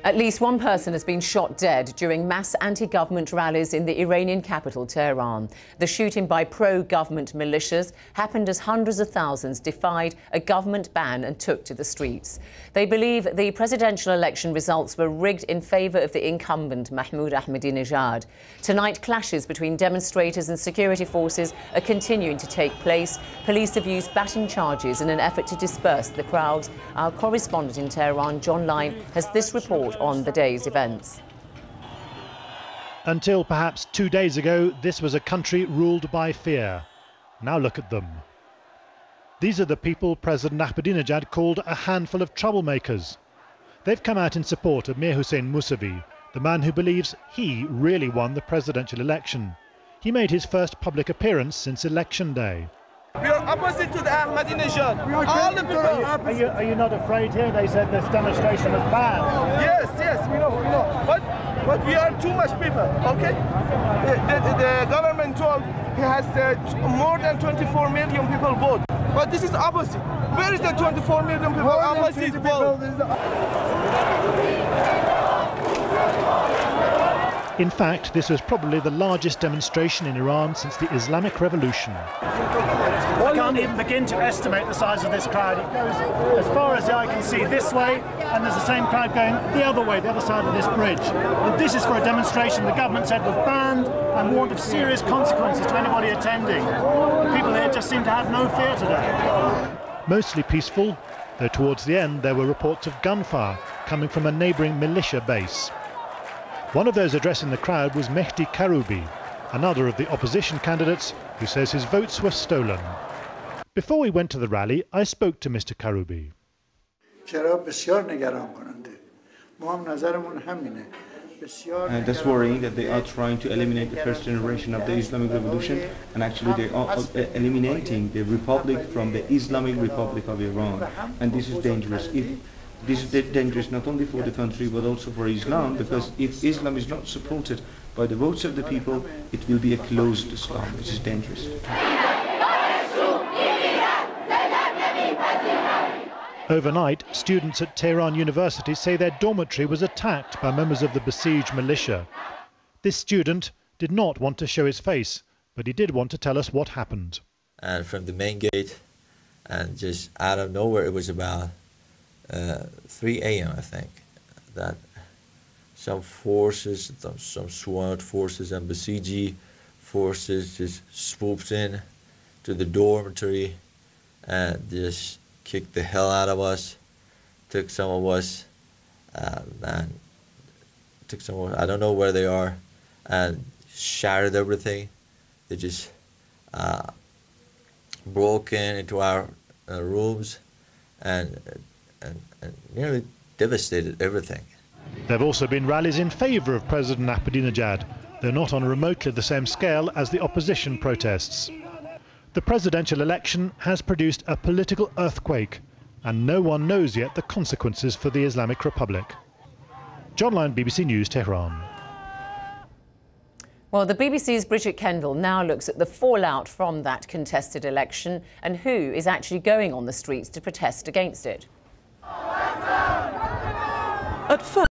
At least one person has been shot dead during mass anti-government rallies in the Iranian capital, Tehran. The shooting by pro-government militias happened as hundreds of thousands defied a government ban and took to the streets. They believe the presidential election results were rigged in favour of the incumbent Mahmoud Ahmadinejad. Tonight, clashes between demonstrators and security forces are continuing to take place. Police have used batting charges in an effort to disperse the crowds. Our correspondent in Tehran, John Line, has this report on the day's events. Until perhaps 2 days ago, this was a country ruled by fear. Now look at them. These are the people President Ahmadinejad called a handful of troublemakers. They've come out in support of Mir Hossein Mousavi, the man who believes he really won the presidential election. He made his first public appearance since election day. We are opposite to the Ahmadinejad. All the people. Are you not afraid here? They said this demonstration was banned. Yes, we know. But we are too much people, okay? The government told he has more than 24 million people vote. But this is opposite. Where is the 24 million people opposite vote? In fact, this was probably the largest demonstration in Iran since the Islamic Revolution. I can't even begin to estimate the size of this crowd. It goes as far as the eye can see this way, and there's the same crowd going the other way, the other side of this bridge. And this is for a demonstration the government said was banned and warned of serious consequences to anybody attending. The people here just seem to have no fear today. Mostly peaceful, though towards the end there were reports of gunfire coming from a neighbouring militia base. One of those addressing the crowd was Mehdi Karoubi, another of the opposition candidates who says his votes were stolen. Before we went to the rally, I spoke to Mr. Karoubi. And that's worrying that they are trying to eliminate the first generation of the Islamic Revolution, and actually they are eliminating the republic from the Islamic Republic of Iran. And this is dangerous. This is dangerous not only for the country but also for Islam, because if Islam is not supported by the votes of the people, it will be a closed Islam, which is dangerous. Overnight, students at Tehran University say their dormitory was attacked by members of the besieged militia. This student did not want to show his face, but he did want to tell us what happened. And from the main gate, and just out of nowhere, it was about 3 a.m. I think, that some forces, some SWAT forces and Basiji forces just swooped in to the dormitory and just kicked the hell out of us, took some of us, I don't know where they are, and shattered everything. They just broke into our rooms and nearly devastated everything. There have also been rallies in favour of President Ahmadinejad, though not on remotely the same scale as the opposition protests. The presidential election has produced a political earthquake, and no one knows yet the consequences for the Islamic Republic. John Line, BBC News, Tehran. Well, the BBC's Bridget Kendall now looks at the fallout from that contested election and who is actually going on the streets to protest against it. At first,